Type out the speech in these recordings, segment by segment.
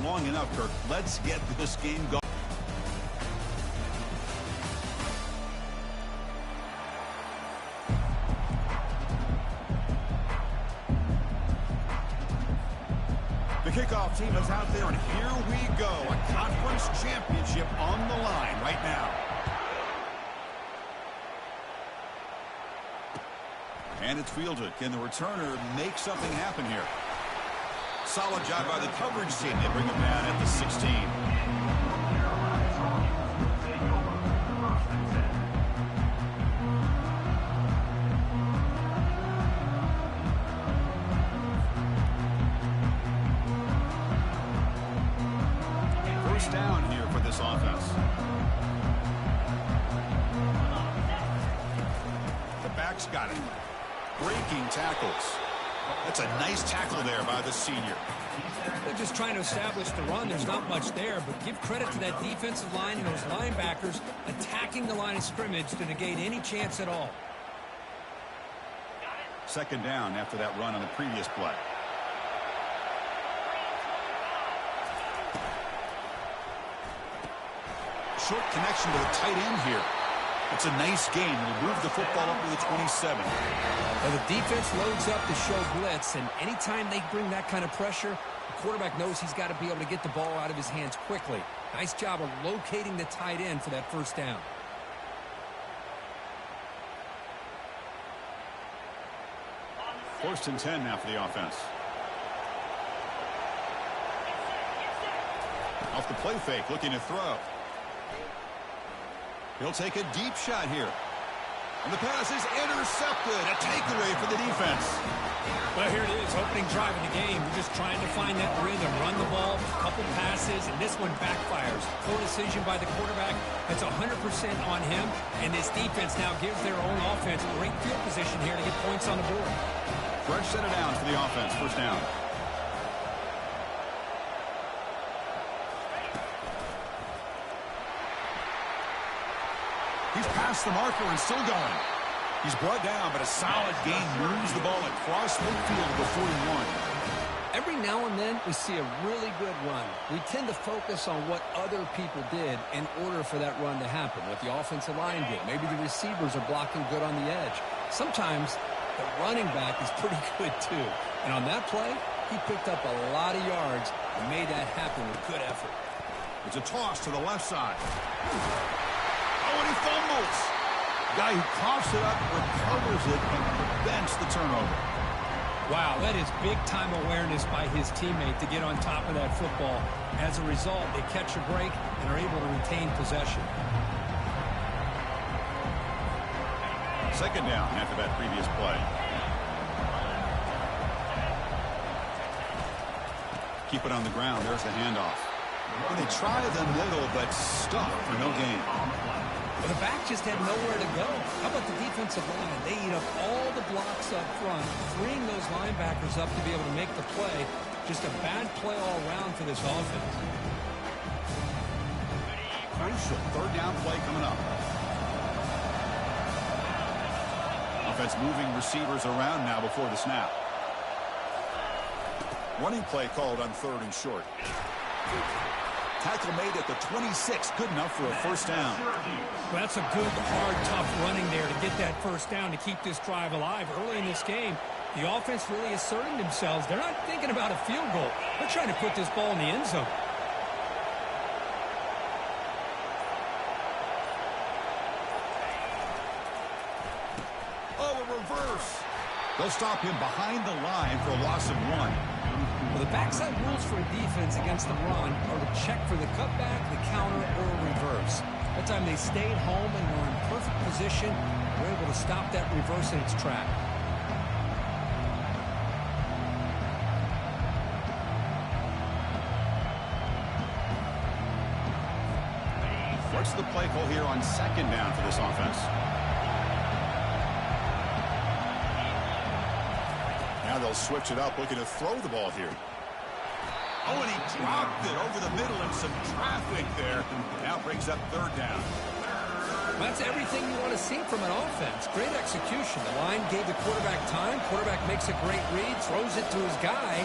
long enough, Kirk. Let's get this game going. The kickoff team is out there, and here we go. A conference championship on the line right now. And it's fielded. Can the returner make something happen here? Solid job by the coverage team. They bring him down at the 16. First down here for this offense. The back's got it. Breaking tackles. That's a nice tackle there by the senior. They're just trying to establish the run. There's not much there, but give credit to that defensive line and those linebackers attacking the line of scrimmage to negate any chance at all. Second down after that run on the previous play. Short connection to the tight end here. It's a nice gain. We'll move the football up to the 27. Well, the defense loads up to show blitz, and anytime they bring that kind of pressure, the quarterback knows he's got to be able to get the ball out of his hands quickly. Nice job of locating the tight end for that first down. First and 10 now for the offense. Off the play fake, looking to throw. He'll take a deep shot here. And the pass is intercepted. A takeaway for the defense. Well, here it is, opening drive in the game. We're just trying to find that rhythm, run the ball, a couple passes, and this one backfires. Poor decision by the quarterback. That's 100% on him, and this defense now gives their own offense great field position here to get points on the board. Fresh set it down for the offense. First down. He's past the marker and still going. He's brought down, but a solid gain moves the ball across midfield to the 41. Every now and then, we see a really good run. We tend to focus on what other people did in order for that run to happen, what the offensive line did. Maybe the receivers are blocking good on the edge. Sometimes the running back is pretty good, too. And on that play, he picked up a lot of yards and made that happen with good effort. It's a toss to the left side. Oh, and he fumbles. Guy who coughs it up, recovers it, and prevents the turnover. Wow, that is big-time awareness by his teammate to get on top of that football. As a result, they catch a break and are able to retain possession. Second down after that previous play. Keep it on the ground. There's the handoff. Well, they try the middle, but stuck for no gain. Well, the back just had nowhere to go. How about the defensive line? They eat up all the blocks up front, freeing those linebackers up to be able to make the play. Just a bad play all around for this offense. Crucial third down play coming up. Offense moving receivers around now before the snap. Running play called on third and short. Tackle made at the 26. Good enough for a first down. Well, that's a good, hard, tough running there to get that first down to keep this drive alive. Early in this game, the offense really asserting themselves. They're not thinking about a field goal. They're trying to put this ball in the end zone. Oh, a reverse. They'll stop him behind the line for a loss of 1. Well, the backside rules for a defense against the run are to check for the cutback, the counter, or reverse. That time they stayed home and were in perfect position. Were able to stop that reverse in its track. What's the play call here on second down for this offense? Now they'll switch it up, looking to throw the ball here. Oh, and he dropped it over the middle and some traffic there. Now brings up third down. That's everything you want to see from an offense. Great execution. The line gave the quarterback time. Quarterback makes a great read, throws it to his guy,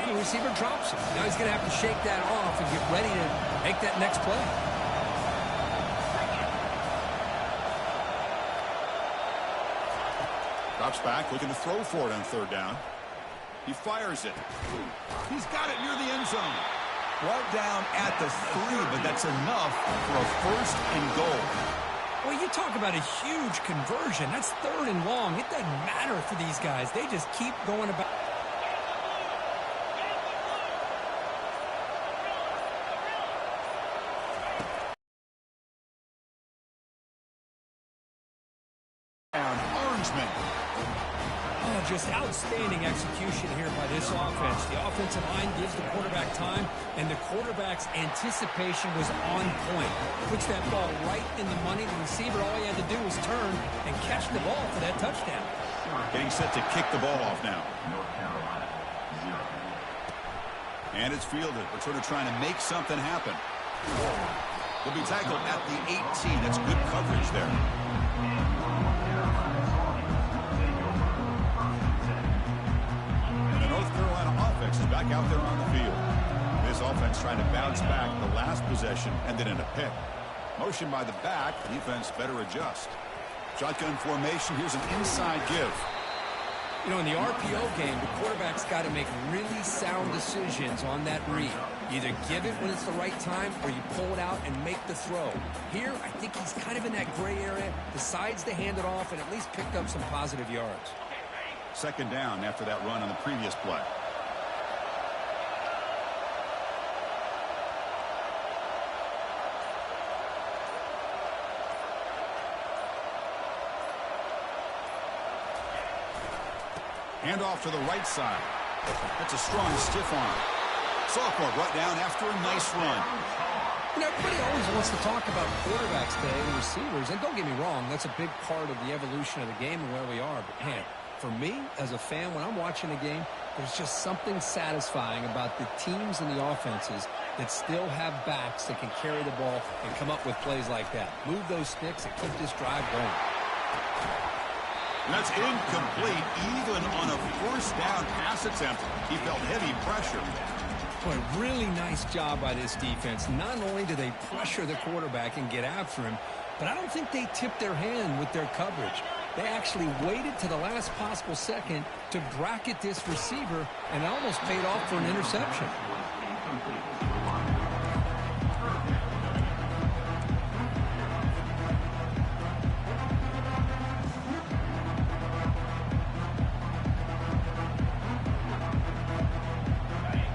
and the receiver drops it. Now he's going to have to shake that off and get ready to make that next play. Drops back, looking to throw for it on third down. He fires it. He's got it near the end zone. Brought down at the 3, but that's enough for a first and goal. Well, you talk about a huge conversion. That's third and long. It doesn't matter for these guys. They just keep going about. Orangeman. Oh, just outstanding execution here by this offense. The offensive line gives the quarterback time, and the quarterback's anticipation was on point. Puts that ball right in the money. The receiver, all he had to do was turn and catch the ball for that touchdown. Getting set to kick the ball off now. And it's fielded. We're sort of trying to make something happen. He'll be tackled at the 18. That's good coverage there. And the North Carolina offense is back out there on the field. This offense trying to bounce back the last possession and then in a pick. Motion by the back. Defense better adjust. Shotgun formation. Here's an inside give. You know, in the RPO game, the quarterback's got to make really sound decisions on that read. Either give it when it's the right time or you pull it out and make the throw. Here, I think he's kind of in that gray area, decides to hand it off and at least picked up some positive yards. Second down after that run on the previous play. Handoff to the right side. That's a strong stiff arm. Sophomore brought down after a nice run. You know, everybody always wants to talk about quarterbacks today and receivers, and don't get me wrong, that's a big part of the evolution of the game and where we are. But, man, for me, as a fan, when I'm watching a game, there's just something satisfying about the teams and the offenses that still have backs that can carry the ball and come up with plays like that. Move those sticks and keep this drive going. That's incomplete, even on a first down pass attempt. He felt heavy pressure. Boy, really nice job by this defense. Not only do they pressure the quarterback and get after him, but I don't think they tipped their hand with their coverage. They actually waited to the last possible second to bracket this receiver, and it almost paid off for an interception.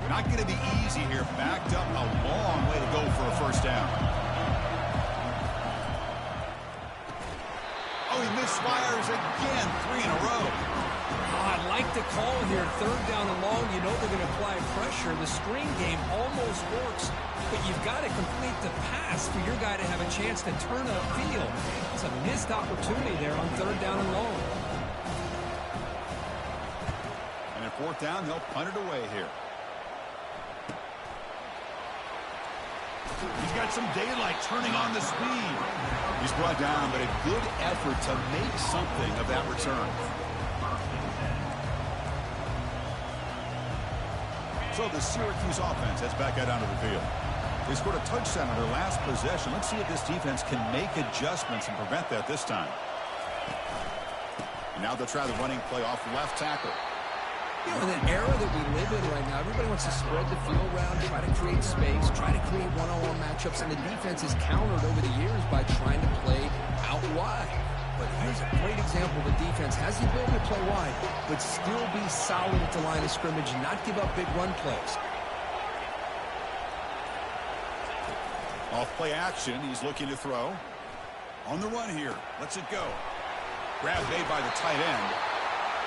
Not going to be easy here. Backed up a long way to go for a first down. Oh, he misfires again. 3 in a row. Oh, I like the call here. Third down and long. You know they're going to apply pressure. The screen game almost works, but you've got to complete the pass for your guy to have a chance to turn upfield. It's a missed opportunity there on third down and long. And at fourth down, they'll punt it away here. He's got some daylight turning on the speed. He's brought down, but a good effort to make something of that return. So the Syracuse offense heads back out onto the field. They scored a touchdown on their last possession. Let's see if this defense can make adjustments and prevent that this time. And now they'll try the running play off left tackle. You know, in an era that we live in right now, everybody wants to spread the field around, try to create space, try to create one-on-one matchups, and the defense is countered over the years by trying to play out wide. But here's a great example. The defense has the ability to play wide, but still be solid at the line of scrimmage and not give up big run plays. Off play action, he's looking to throw. On the run here, lets it go. Grab made by the tight end.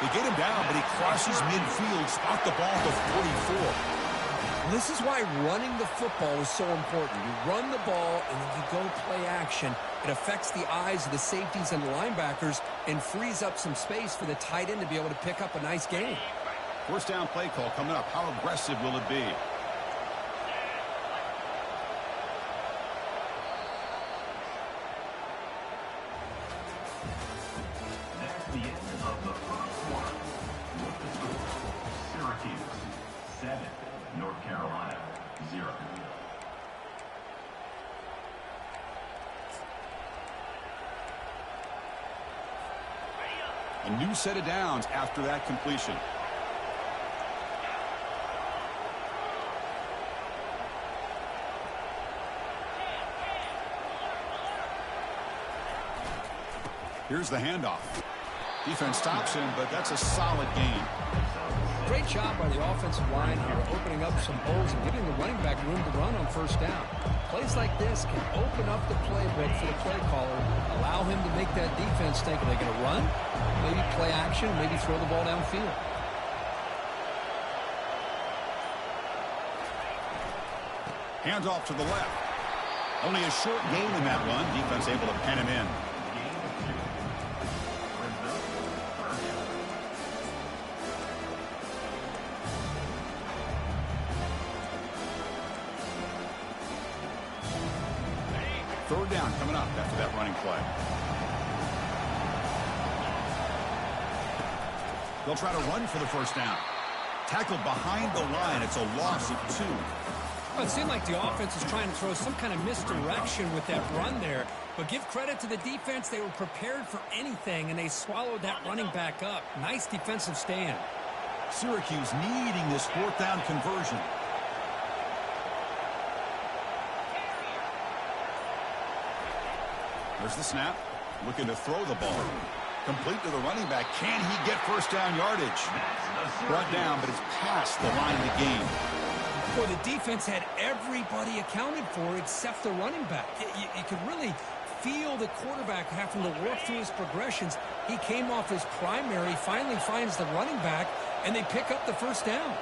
They get him down, but he crosses midfield, spot the ball to 44. This is why running the football is so important. You run the ball, and then you go play action. It affects the eyes of the safeties and the linebackers and frees up some space for the tight end to be able to pick up a nice gain. First down play call coming up. How aggressive will it be? That's the end of the first quarter. What's the score? Syracuse 7. A new set of downs after that completion. Here's the handoff. Defense stops him, but that's a solid gain. Great job by the offensive line here, opening up some holes and giving the running back room to run on first down. Plays like this can open up the playbook for the play caller, allow him to make that defense think, are they going to run? Maybe play action, maybe throw the ball downfield. Hands off to the left. Only a short gain in that run. Defense able to pen him in. Third down coming up after that running play. They'll try to run for the first down. Tackled behind the line. It's a loss of 2. Well, it seemed like the offense is trying to throw some kind of misdirection with that run there. But give credit to the defense. They were prepared for anything, and they swallowed that running back up. Nice defensive stand. Syracuse needing this fourth down conversion. There's the snap. Looking to throw the ball. Complete to the running back. Can he get first down yardage? Brought down, but it's past the line of the game. Well, the defense had everybody accounted for except the running back. You could really feel the quarterback having to work through his progressions. He came off his primary, finally finds the running back, and they pick up the first down.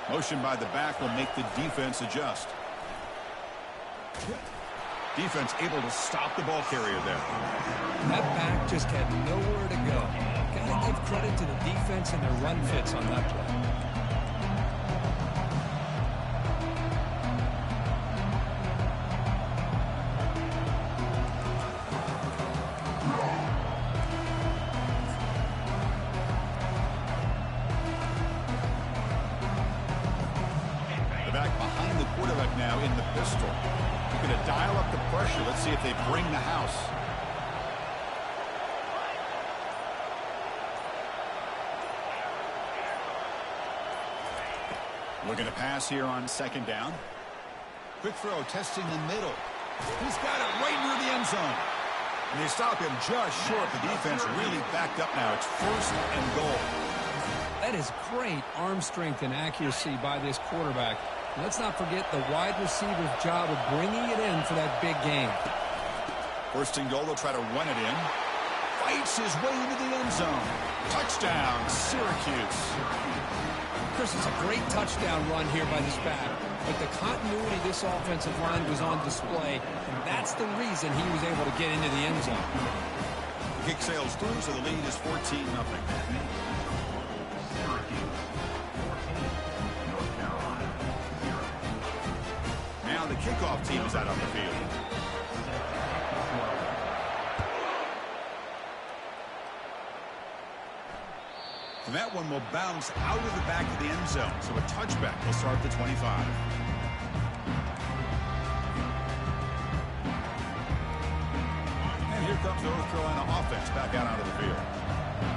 Motion by the back will make the defense adjust. Defense able to stop the ball carrier there. That back just had nowhere to go. Got to give credit to the defense and their run fits on that play. Now in the pistol. They're going to dial up the pressure. Let's see if they bring the house. Looking to pass here on second down. Quick throw, testing the middle. He's got it right near the end zone. And they stop him just short. The defense really backed up now. It's first and goal. That is great arm strength and accuracy by this quarterback. Let's not forget the wide receiver's job of bringing it in for that big game. First and goal, they'll try to run it in. Fights his way into the end zone. Touchdown, Syracuse. Chris, it's a great touchdown run here by this back. But the continuity of this offensive line was on display, and that's the reason he was able to get into the end zone. The kick sails through, so the lead is 14-0. Now the kickoff team is out on the field. And that one will bounce out of the back of the end zone. So a touchback will start at the 25. And here comes the North Carolina offense back out onto the field.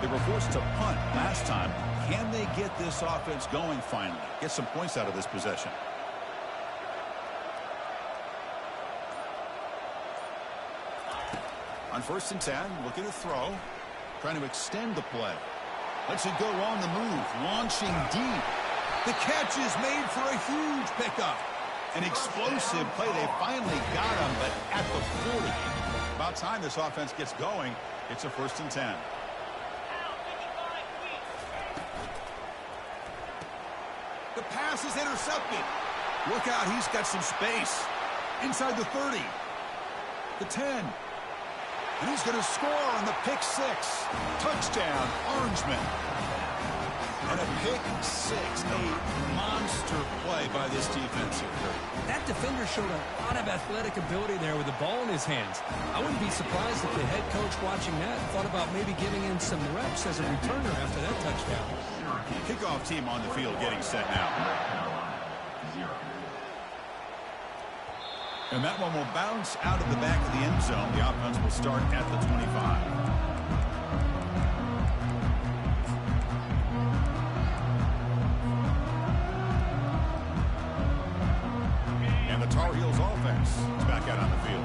They were forced to punt last time. Can they get this offense going finally? Get some points out of this possession. On 1st and 10, looking to throw. Trying to extend the play. Lets it go on the move. Launching deep. The catch is made for a huge pickup. An explosive play. They finally got him, but at the 40. About time this offense gets going. It's a 1st and 10. The pass is intercepted. Look out, he's got some space. Inside the 30. The 10. And he's going to score on the pick six. Touchdown, Orangeman. And a pick six. A monster play by this defense here. That defender showed a lot of athletic ability there with the ball in his hands. I wouldn't be surprised if the head coach watching that thought about maybe giving him some reps as a returner after that touchdown. Kickoff team on the field getting set now. And that one will bounce out of the back of the end zone. The offense will start at the 25. Tar Heels offense is back out on the field.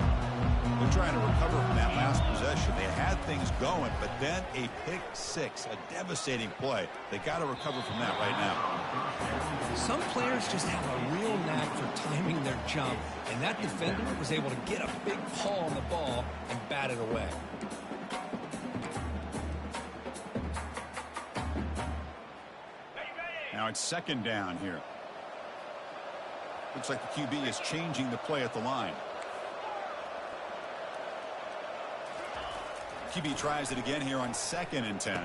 They're trying to recover from that last possession. They had things going, but then a pick six, a devastating play. They got to recover from that right now. Some players just have a real knack for timing their jump, and that defender was able to get a big paw on the ball and bat it away. Now it's second down here. Looks like the QB is changing the play at the line. QB tries it again here on 2nd and 10.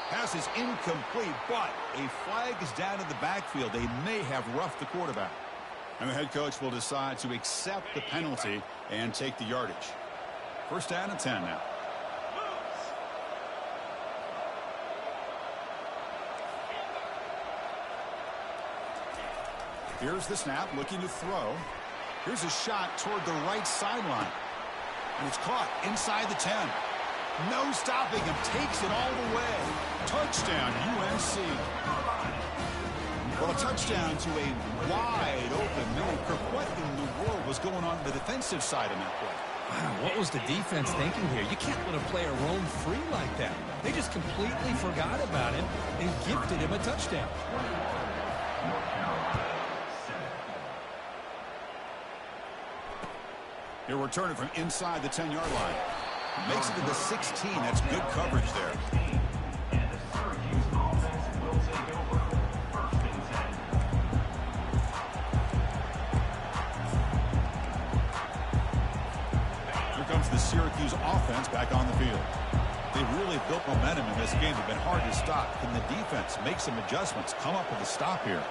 Pass is incomplete, but a flag is down in the backfield. They may have roughed the quarterback. And the head coach will decide to accept the penalty and take the yardage. First down and 10 now. Here's the snap, looking to throw. Here's a shot toward the right sideline. And it's caught inside the 10. No stopping him. Takes it all the way. Touchdown, UNC. Well, a touchdown to a wide open man. What in the world was going on the defensive side in that play? Wow, what was the defense thinking here? You can't let a player roam free like that. They just completely forgot about him and gifted him a touchdown. He'll return it from inside the 10-yard line. Makes it to the 16. That's good coverage there. Here comes the Syracuse offense back on the field. They've really built momentum in this game. They've been hard to stop. Can the defense make some adjustments? Come up with a stop here.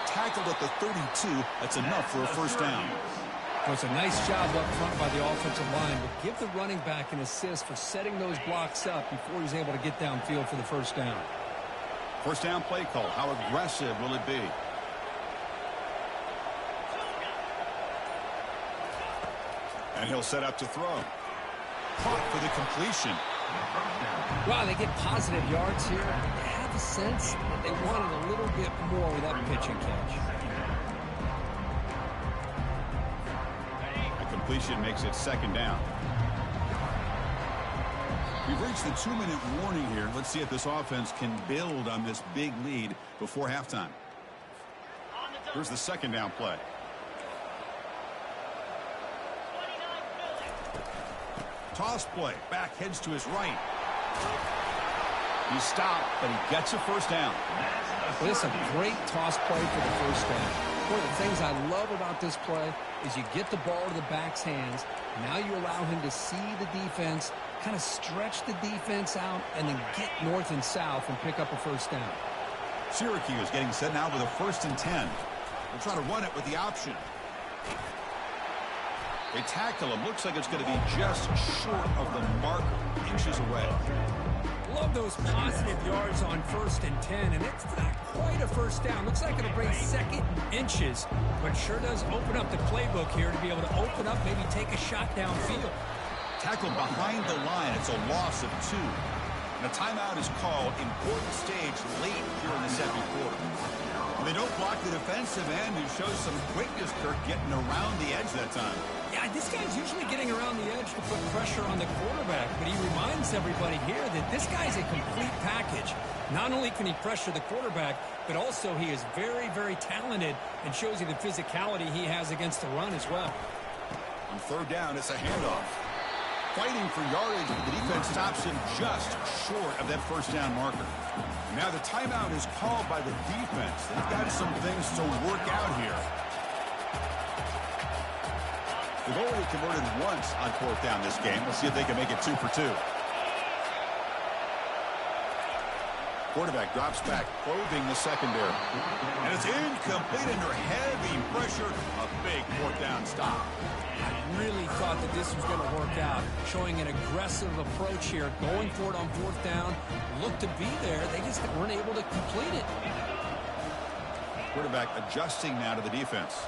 Tackled at the 32. That's enough for a first down. Well, it's a nice job up front by the offensive line, but give the running back an assist for setting those blocks up before he's able to get downfield for the first down. First down play call. How aggressive will it be? And he'll set up to throw. Caught for the completion. Wow, they get positive yards here. They have a sense that they wanted a little bit more with that pitch and catch. A completion makes it second down. We've reached the 2-minute warning here. Let's see if this offense can build on this big lead before halftime. Here's the second down play. Toss play. Back heads to his right. He stopped, but he gets a first down. Well, this is a great toss play for the first down. One of the things I love about this play is you get the ball to the back's hands. Now you allow him to see the defense, kind of stretch the defense out, and then get north and south and pick up a first down. Syracuse getting set now with a 1st and 10. They'll try to run it with the option. They tackle him. Looks like it's going to be just short of the mark, inches away. Love those positive yards on 1st and 10, and it's not quite a first down. Looks like it'll bring second inches, but sure does open up the playbook here to be able to open up, maybe take a shot downfield. Tackled behind the line. It's a loss of 2. And a timeout is called. Important stage late here in the second quarter. And they don't block the defensive end, who shows some quickness, Kirk, getting around the edge that time. Yeah, this guy's usually getting around the edge to put pressure on the quarterback, but he reminds everybody here that this guy's a complete package. Not only can he pressure the quarterback, but also he is very, very talented and shows you the physicality he has against the run as well. On 3rd down, it's a handoff. Fighting for yardage, but the defense stops him just short of that first down marker. Now the timeout is called by the defense. They've got some things to work out here. They've already converted once on 4th down this game. Let's see if they can make it 2 for 2. Quarterback drops back, probing the secondary. And it's incomplete under heavy pressure. A big 4th down stop. I really thought that this was going to work out, showing an aggressive approach here, going for it on 4th down. Looked to be there. They just weren't able to complete it. Quarterback adjusting now to the defense.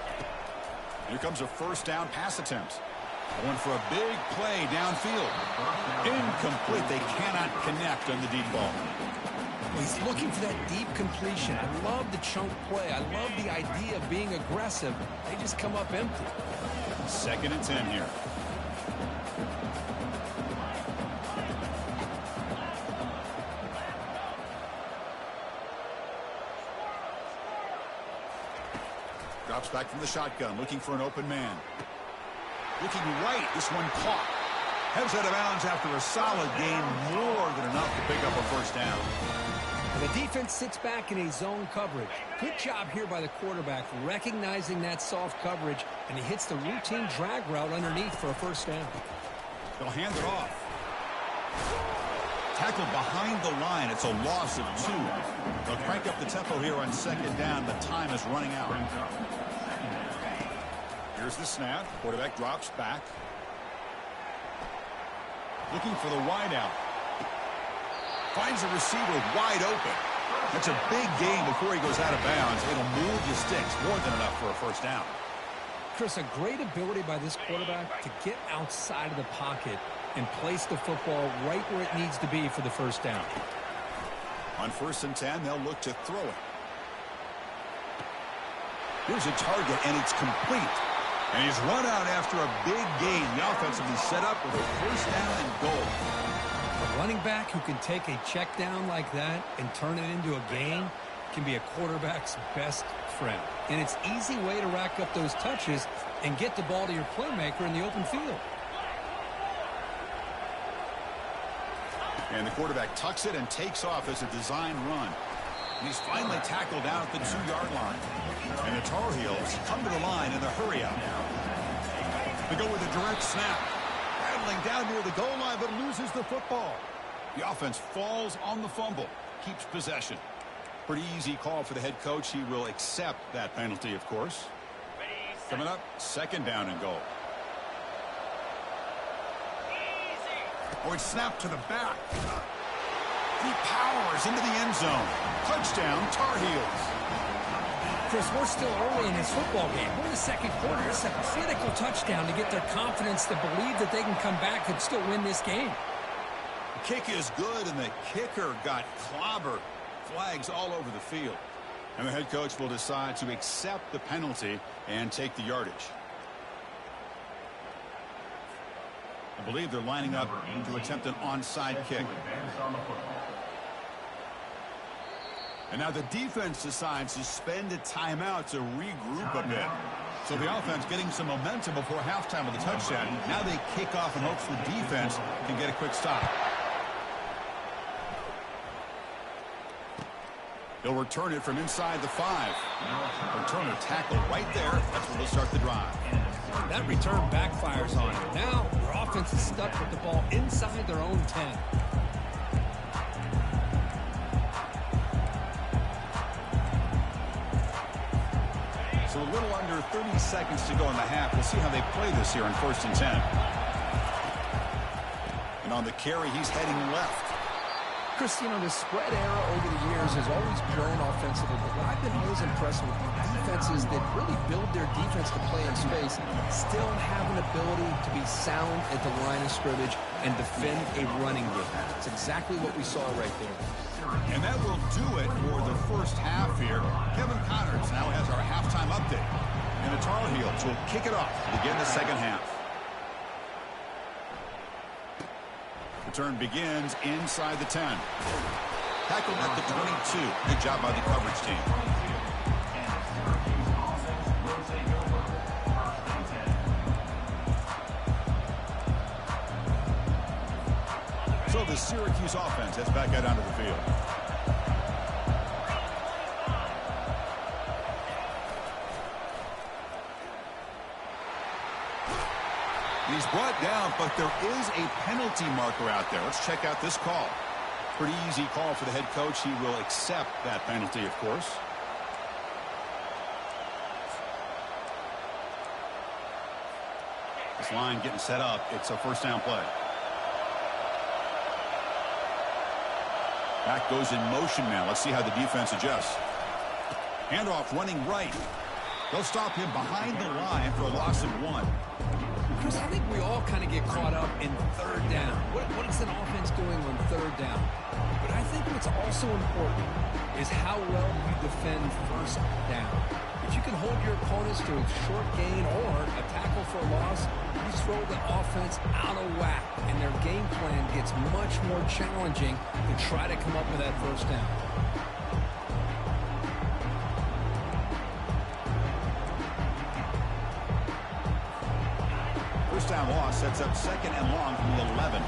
Here comes a first down pass attempt. Going for a big play downfield. Incomplete. They cannot connect on the deep ball. He's looking for that deep completion. I love the chunk play. I love the idea of being aggressive. They just come up empty. 2nd and 10 here. Drops back from the shotgun, looking for an open man. Looking right, this one caught. Heads out of bounds after a solid gain, more than enough to pick up a first down. The defense sits back in a zone coverage. Good job here by the quarterback, recognizing that soft coverage, and he hits the routine drag route underneath for a first down. They'll hand it off. Tackled behind the line. It's a loss of 2. They'll crank up the tempo here on 2nd down, but time is running out. Here's the snap. Quarterback drops back. Looking for the wideout. Finds a receiver wide open. That's a big gain before he goes out of bounds. It'll move the sticks more than enough for a first down. Chris, a great ability by this quarterback to get outside of the pocket and place the football right where it needs to be for the first down. On 1st and 10, they'll look to throw it. Here's a target, and it's complete. And he's run out after a big gain. The offense will be set up with a first down and goal. A running back who can take a check down like that and turn it into a gain can be a quarterback's best friend. And it's an easy way to rack up those touches and get the ball to your playmaker in the open field. And the quarterback tucks it and takes off as a design run. And he's finally tackled down at the 2-yard line. And the Tar Heels come to the line in the hurry up. They go with a direct snap. Rattling down near the goal line, but loses the football. The offense falls on the fumble. Keeps possession. Pretty easy call for the head coach. He will accept that penalty, of course. Coming up, 2nd down and goal. Oh, it's snapped to the back. He powers into the end zone. Touchdown, Tar Heels. Chris, we're still early in this football game. We're in the 2nd quarter. It's a critical touchdown to get their confidence to believe that they can come back and still win this game. The kick is good, and the kicker got clobbered. Flags all over the field. And the head coach will decide to accept the penalty and take the yardage. I believe they're lining up to attempt an onside kick. And now the defense decides to spend a timeout to regroup a bit. So the offense getting some momentum before halftime with a touchdown. Now they kick off in hopes the defense can get a quick stop. They'll return it from inside the 5. Returner tackled right there. That's where they'll start the drive. That return backfires on them. Now their offense is stuck with the ball inside their own 10. So a little under 30 seconds to go in the half. We'll see how they play this here on 1st and 10. And on the carry, he's heading left. Chris, you know, the spread era over the years has always grown offensively, but what I've been always impressed with defenses that really build their defense to play in space still have an ability to be sound at the line of scrimmage and defend a running game. That's exactly what we saw right there. And that will do it for the first half here. Kevin Connors now has our halftime update. And the Tar Heels will kick it off to begin the 2nd half. Return begins inside the 10. Tackled at the 22. Good job by the coverage team. So the Syracuse offense heads back out onto the field. He's brought down, but there is a penalty marker out there. Let's check out this call. Pretty easy call for the head coach. He will accept that penalty, of course. This line getting set up. It's a first down play. Back goes in motion now. Let's see how the defense adjusts. Handoff running right. They'll stop him behind the line for a loss of 1. Chris, I think we all kind of get caught up in third down. What is an offense doing on third down? But I think what's also important is how well you defend first down. If you can hold your opponents to a short gain or a tackle for a loss, you throw the offense out of whack, and their game plan gets much more challenging to try to come up with that first down. First down loss sets up second and long from the 11.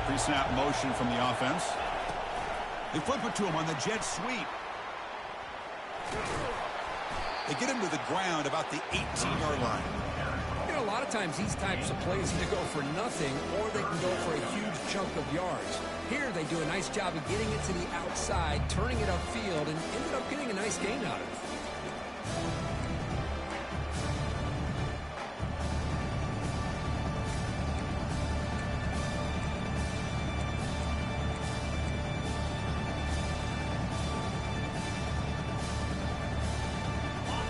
Pre-snap motion from the offense. They flip it to him on the jet sweep. They get him to the ground about the 18-yard line. You know, a lot of times these types of plays either go for nothing or they can go for a huge chunk of yards. Here they do a nice job of getting it to the outside, turning it upfield, and ended up getting a nice gain out of it.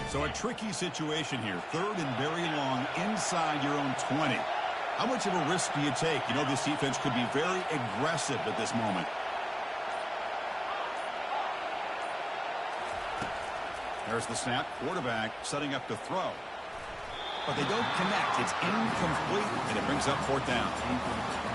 So a tricky situation here. Third and very long inside your own 20. How much of a risk do you take? You know, this defense could be very aggressive at this moment. There's the snap. Quarterback setting up to throw. But they don't connect. It's incomplete, and it brings up fourth down.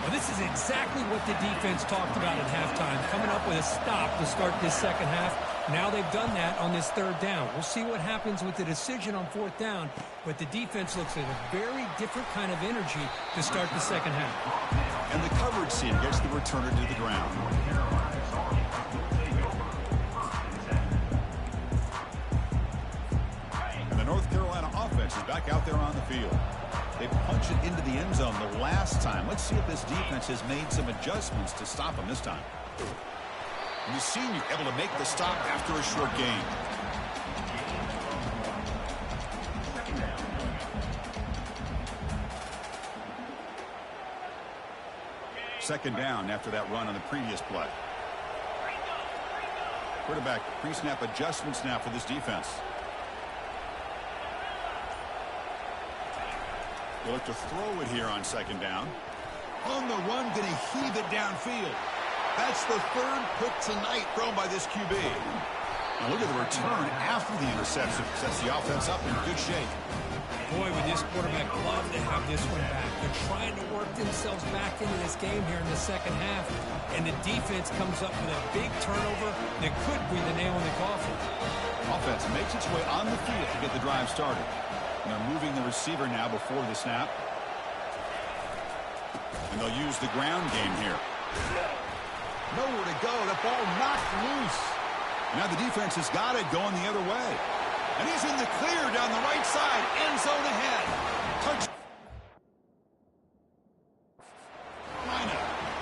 Well, this is exactly what the defense talked about at halftime, coming up with a stop to start this second half. Now they've done that on this third down. We'll see what happens with the decision on fourth down, but the defense looks like a very different kind of energy to start the second half. And the coverage team gets the returner to the ground. And the North Carolina offense is back out there on the field. They punch it into the end zone the last time. Let's see if this defense has made some adjustments to stop them this time. And the senior able to make the stop after a short gain. Second down after that run on the previous play. Quarterback pre-snap adjustments now for this defense. They look to throw it here on second down. On the run, going to heave it downfield. That's the third pick tonight thrown by this QB. Now look at the return after the interception. Sets the offense up in good shape. Boy, would this quarterback love to have this one back. They're trying to work themselves back into this game here in the second half, and the defense comes up with a big turnover that could be the nail in the coffin. Offense makes its way on the field to get the drive started. And they're moving the receiver now before the snap. And they'll use the ground game here. Nowhere to go. The ball knocked loose. Now the defense has got it going the other way. And he's in the clear down the right side. End zone ahead. Touch.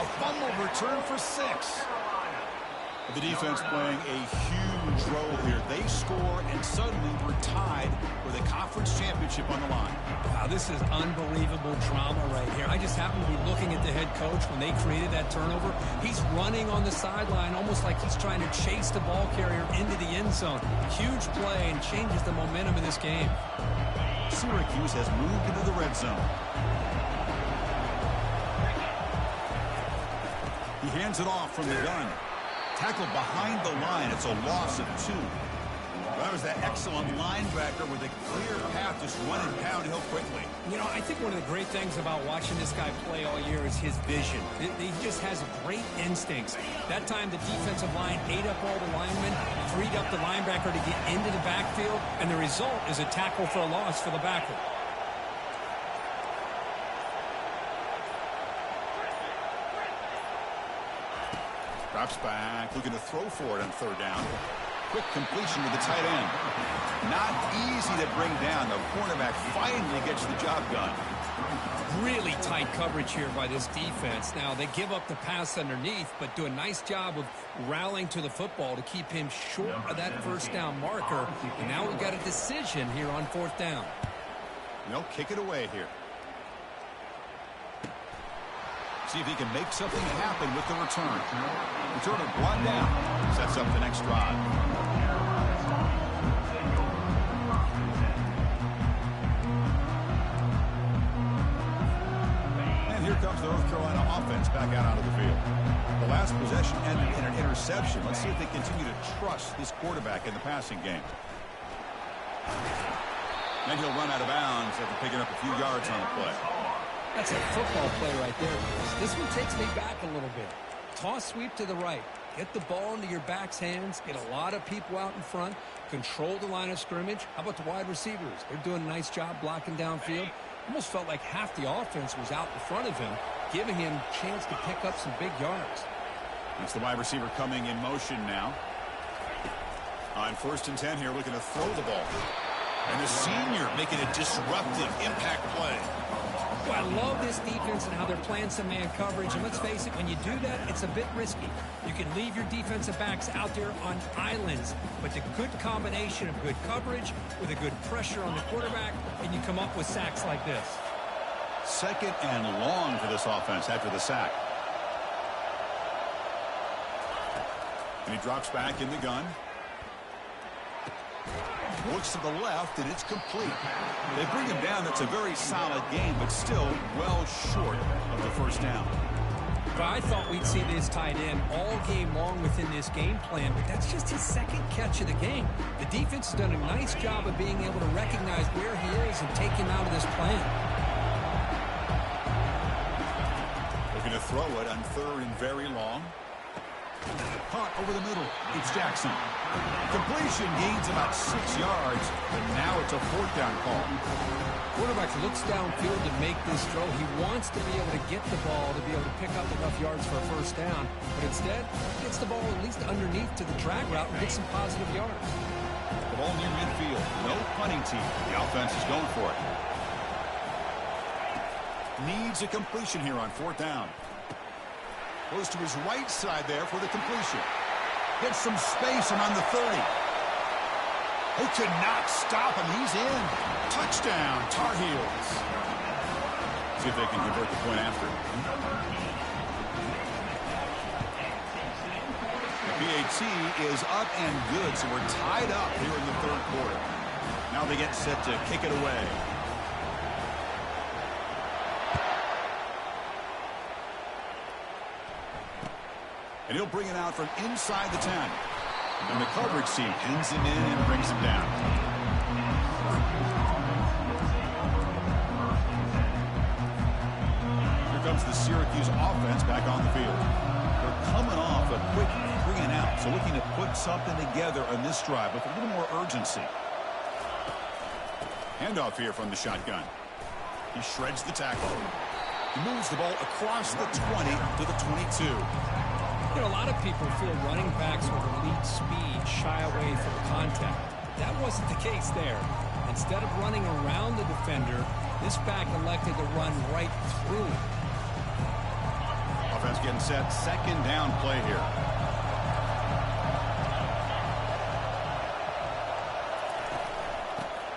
A fumble return for 6. The defense playing a huge role here. They score and suddenly we're tied with a conference championship on the line. Wow, this is unbelievable drama right here. I just happen to be looking at the head coach when they created that turnover. He's running on the sideline almost like he's trying to chase the ball carrier into the end zone. Huge play and changes the momentum in this game. Syracuse has moved into the red zone. He hands it off from the gun. Tackled behind the line. It's a loss of 2. That was that excellent linebacker with a clear path, just running downhill quickly. You know, I think one of the great things about watching this guy play all year is his vision. He just has great instincts. That time the defensive line ate up all the linemen, freed up the linebacker to get into the backfield, and the result is a tackle for a loss for the backer. Drops back, looking to throw for it on third down. Quick completion to the tight end. Not easy to bring down. The cornerback finally gets the job done. Really tight coverage here by this defense. Now, they give up the pass underneath, but do a nice job of rallying to the football to keep him short of that first down marker. And now we've got a decision here on fourth down. They'll kick it away here. See if he can make something happen with the return. Returner brought down. Sets up the next drive. And here comes the North Carolina offense back out onto the field. The last possession ended in an interception. Let's see if they continue to trust this quarterback in the passing game. And he'll run out of bounds after picking up a few yards on the play. That's a football play right there. This one takes me back a little bit. Toss sweep to the right. Get the ball into your back's hands. Get a lot of people out in front. Control the line of scrimmage. How about the wide receivers? They're doing a nice job blocking downfield. Almost felt like half the offense was out in front of him, giving him a chance to pick up some big yards. That's the wide receiver coming in motion now. On 1st and 10 here, looking to throw the ball. And the senior making a disruptive impact play. Well, I love this defense and how they're playing some man coverage. And let's face it, when you do that, it's a bit risky. You can leave your defensive backs out there on islands. But the good combination of good coverage with a good pressure on the quarterback, and you come up with sacks like this. 2nd and long for this offense after the sack. And he drops back in the gun. Looks to the left, and it's complete. They bring him down. That's a very solid game, but still well short of the first down. But I thought we'd see this tight end all game long within this game plan, but that's just his 2nd catch of the game. The defense has done a nice job of being able to recognize where he is and take him out of this plan. Looking to throw it on 3rd and very long. Caught over the middle. It's Jackson. Completion gains about 6 yards, but now it's a 4th down call. Quarterback looks downfield to make this throw. He wants to be able to get the ball to be able to pick up enough yards for a 1st down, but instead he gets the ball at least underneath to the drag route and gets some positive yards. The ball near midfield. No punting team. The offense is going for it. Needs a completion here on 4th down. Goes to his right side there for the completion. Gets some space and on the 30. They could not stop him. He's in. Touchdown, Tar Heels. See if they can convert the point after. The PAT is up and good, so we're tied up here in the 3rd quarter. Now they get set to kick it away. And he'll bring it out from inside the 10. And the coverage team pins him in and brings him down. Here comes the Syracuse offense back on the field. They're coming off a quick 3 and out, so looking to put something together on this drive with a little more urgency. Handoff here from the shotgun. He shreds the tackle. He moves the ball across the 20 to the 22. You know, a lot of people feel running backs with elite speed shy away from contact. That wasn't the case there. Instead of running around the defender, this back elected to run right through him. Offense getting set. 2nd down play here.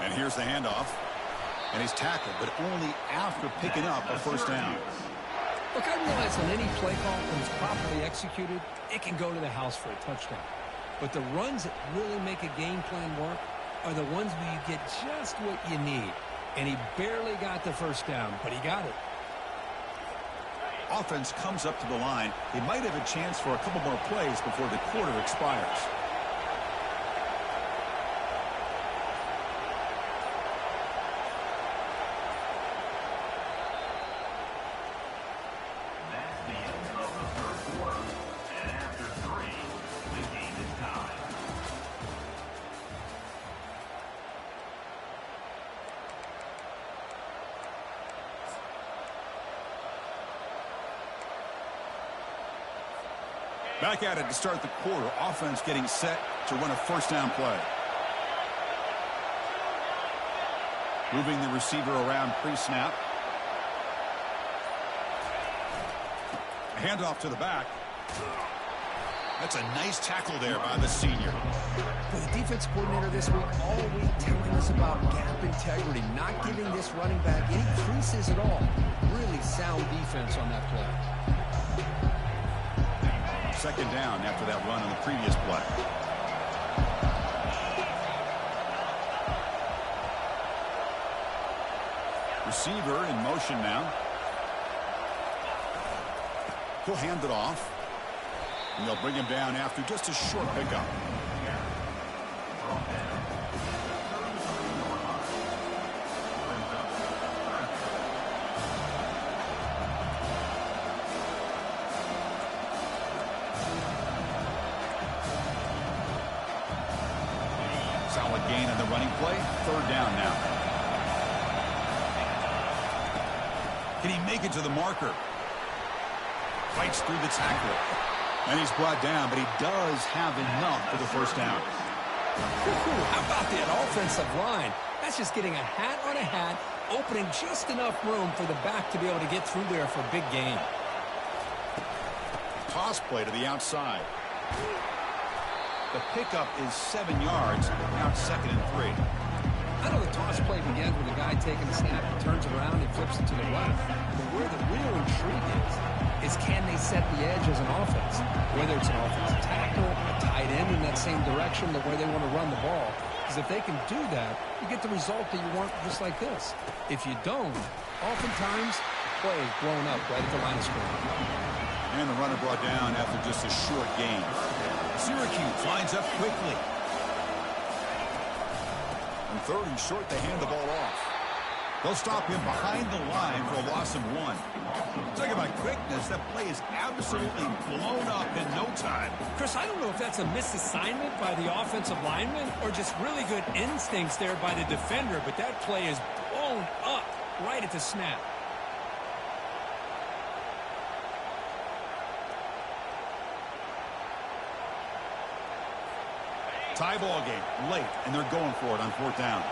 And here's the handoff. And he's tackled, but only after picking up a 1st down. Look, I realize on any play call, when it's properly executed, it can go to the house for a touchdown. But the runs that really make a game plan work are the ones where you get just what you need. And he barely got the 1st down, but he got it. Offense comes up to the line. They might have a chance for a couple more plays before the quarter expires. Back at it to start the quarter. Offense getting set to run a 1st down play. Moving the receiver around pre-snap. Handoff to the back. That's a nice tackle there by the senior. Well, the defense coordinator this week all week telling us about gap integrity, not giving this running back any creases at all. Really sound defense on that play. Second down after that run on the previous play. Receiver in motion now. He'll hand it off. And they'll bring him down after just a short pickup. Solid gain on the running play. Third down now. Can he make it to the marker? Fights through the tackle. And he's brought down, but he does have enough for the first down. How about that offensive line? That's just getting a hat on a hat, opening just enough room for the back to be able to get through there for a big gain. Toss play to the outside. The pickup is 7 yards. Now it's 2nd and 3. I know the toss play begins with a guy taking a snap, he turns around and flips it to the right. But where the real intrigue is can they set the edge as an offense? Whether it's an offensive tackle, a tight end in that same direction, the way they want to run the ball. Because if they can do that, you get the result that you want just like this. If you don't, oftentimes, play is blown up right at the line of scrimmage. And the runner brought down after just a short gain. Syracuse lines up quickly. On 3rd and short, they hand the ball off. They'll stop him behind the line for a loss of 1. Talking about quickness, that play is absolutely blown up in no time. Chris, I don't know if that's a misassignment by the offensive lineman or just really good instincts there by the defender, but that play is blown up right at the snap. Tie ball game late, and they're going for it on 4th down.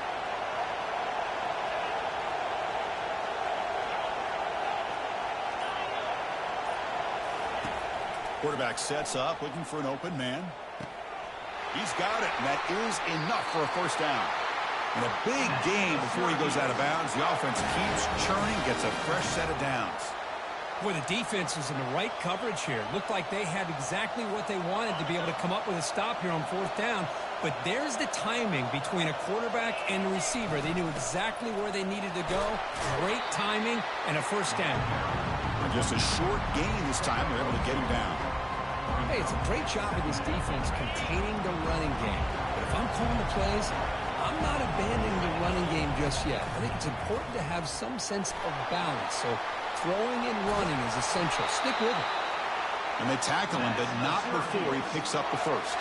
Quarterback sets up, looking for an open man. He's got it, and that is enough for a first down. And a big gain before he goes out of bounds. The offense keeps churning, gets a fresh set of downs. Boy, the defense was in the right coverage here. Looked like they had exactly what they wanted to be able to come up with a stop here on 4th down. But there's the timing between a quarterback and the receiver. They knew exactly where they needed to go. Great timing and a first down. And just a short gain this time. They're able to get him down. Hey, it's a great job of this defense containing the running game. But if I'm calling the plays, I'm not abandoning the running game just yet. I think it's important to have some sense of balance. So throwing and running is essential. Stick with it. And they tackle him, but not before he picks up the first.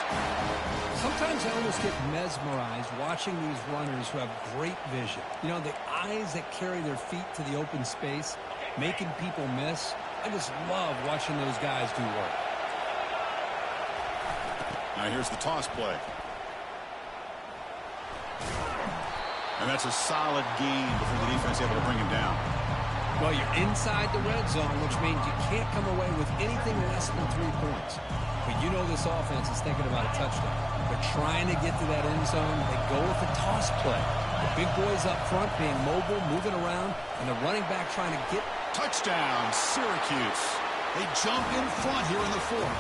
Sometimes I almost get mesmerized watching these runners who have great vision. You know, the eyes that carry their feet to the open space, making people miss. I just love watching those guys do work. Now here's the toss play. And that's a solid gain before the defense able to bring him down. Well, you're inside the red zone, which means you can't come away with anything less than 3 points. But you know this offense is thinking about a touchdown. They're trying to get to that end zone. They go with the toss play. The big boys up front being mobile, moving around, and the running back trying to get... Touchdown, Syracuse. They jump in front here in the 4th.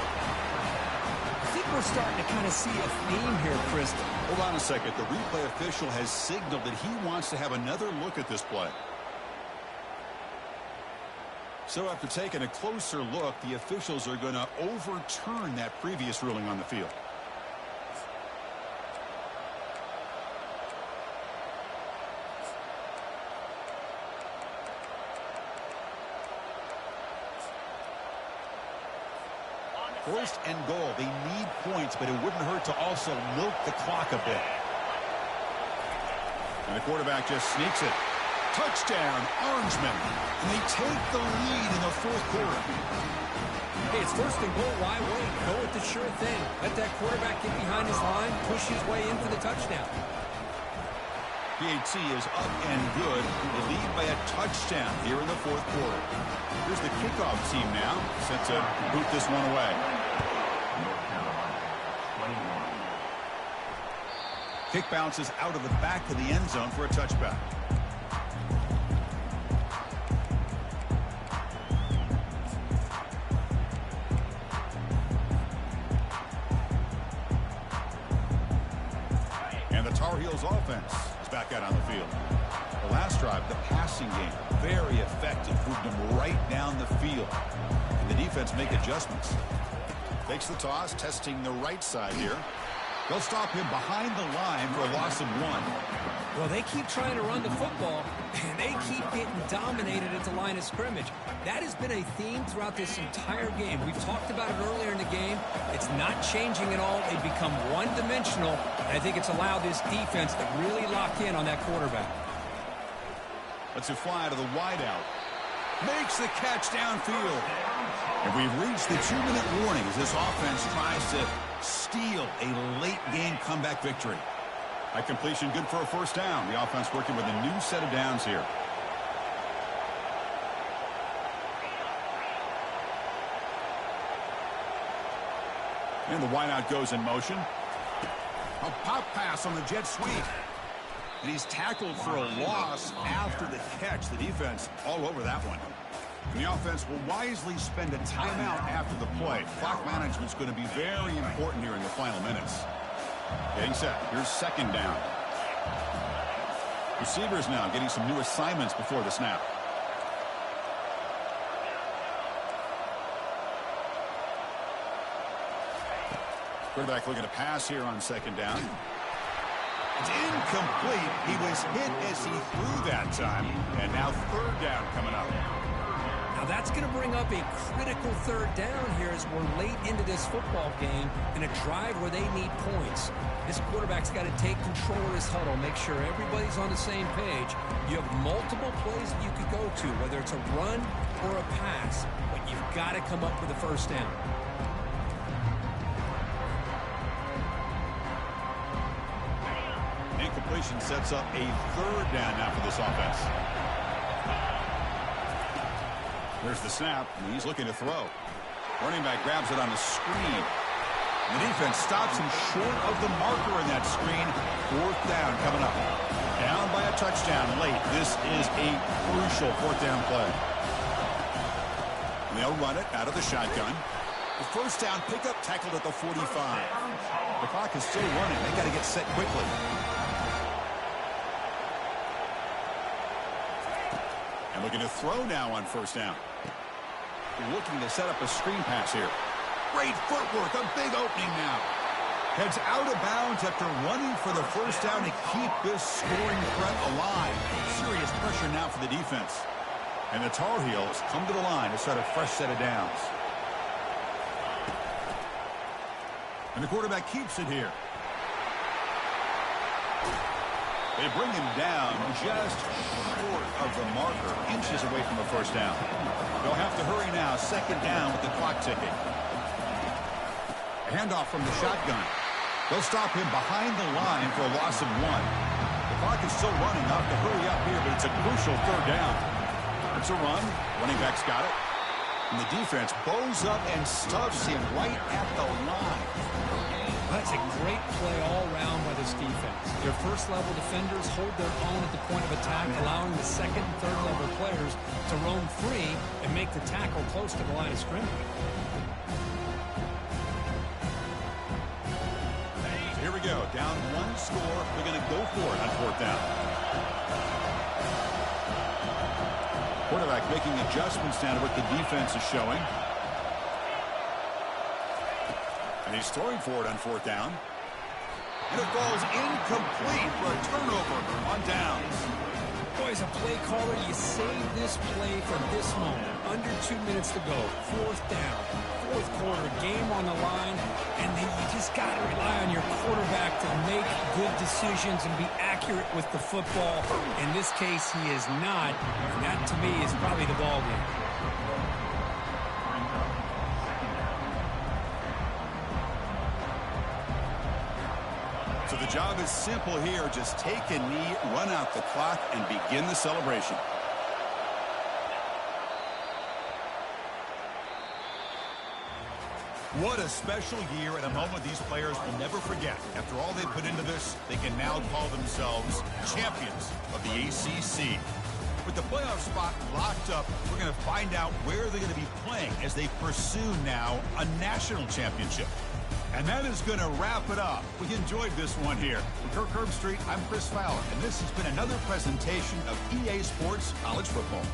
I think we're starting to kind of see a theme here, Chris. Hold on a second. The replay official has signaled that he wants to have another look at this play. So after taking a closer look, the officials are going to overturn that previous ruling on the field. First and goal. They need points, but it wouldn't hurt to also milk the clock a bit. And the quarterback just sneaks it. Touchdown, Orangemen. And they take the lead in the 4th quarter. Hey, it's first and goal. Why wait? Go with the sure thing. Let that quarterback get behind his line, push his way in for the touchdown. PAT is up and good. They lead by a touchdown here in the 4th quarter. Here's the kickoff team now, set to boot this one away. Kick bounces out of the back of the end zone for a touchback. Tar Heels offense is back out on the field. The last drive, the passing game, very effective. Moved them right down the field. And the defense make adjustments. Takes the toss, testing the right side here. They'll stop him behind the line for a loss of 1. Well, they keep trying to run the football, and they keep getting dominated at the line of scrimmage. That has been a theme throughout this entire game. We've talked about it earlier in the game. It's not changing at all. They've become one-dimensional, and I think it's allowed this defense to really lock in on that quarterback. Lets it fly to the wideout. Makes the catch downfield. And we've reached the 2-minute warning as this offense tries to steal a late-game comeback victory. That completion good for a first down. The offense working with a new set of downs here. And the wideout goes in motion. A pop pass on the jet sweep. And he's tackled for a loss after the catch. The defense all over that one. And the offense will wisely spend a timeout after the play. Clock management's going to be very important here in the final minutes. Getting set. Here's second down. Receivers now getting some new assignments before the snap. Quarterback looking to pass here on second down. It's incomplete. He was hit as he threw that time. And now third down coming up. Now that's going to bring up a critical third down here as we're late into this football game in a drive where they need points. This quarterback's got to take control of this huddle, make sure everybody's on the same page. You have multiple plays that you could go to, whether it's a run or a pass, but you've got to come up with a first down. Incompletion sets up a third down now for this offense. There's the snap, and he's looking to throw. Running back grabs it on the screen. The defense stops him short of the marker in that screen. Fourth down coming up. Down by a touchdown late. This is a crucial fourth down play. And they'll run it out of the shotgun. The first down pickup tackled at the 45. The clock is still running. They got to get set quickly. And looking to throw now on first down. Looking to set up a screen pass here. Great footwork, a big opening now. Heads out of bounds after running for the first down to keep this scoring threat alive. Serious pressure now for the defense. And the Tar Heels come to the line to set a fresh set of downs. And the quarterback keeps it here. They bring him down just short of the marker, inches away from the first down. They'll have to hurry now, second down with the clock ticking. A handoff from the shotgun. They'll stop him behind the line for a loss of 1. The clock is still running, they'll have to hurry up here, but it's a crucial third down. It's a run, running back's got it. And the defense bows up and stuffs him right at the line. That's a great play all around by this defense. Their first-level defenders hold their own at the point of attack, allowing the second and third-level players to roam free and make the tackle close to the line of scrimmage. So here we go. Down 1 score. They're going to go for it on fourth down. Quarterback making adjustments down to what the defense is showing. And he's throwing for it on fourth down. And it falls incomplete for a turnover on downs. Boy, as a play caller, you save this play for this moment. Under 2 minutes to go. Fourth down. Fourth quarter. Game on the line. And then you just got to rely on your quarterback to make good decisions and be accurate with the football. In this case, he is not. And that, to me, is probably the ball game. So the job is simple here. Just take a knee, run out the clock, and begin the celebration. What a special year and a moment these players will never forget. After all they put into this, they can now call themselves champions of the ACC. With the playoff spot locked up, we're going to find out where they're going to be playing as they pursue now a national championship. And that is going to wrap it up. We enjoyed this one here. From Kirk Herbstreit, I'm Chris Fowler, and this has been another presentation of EA Sports College Football.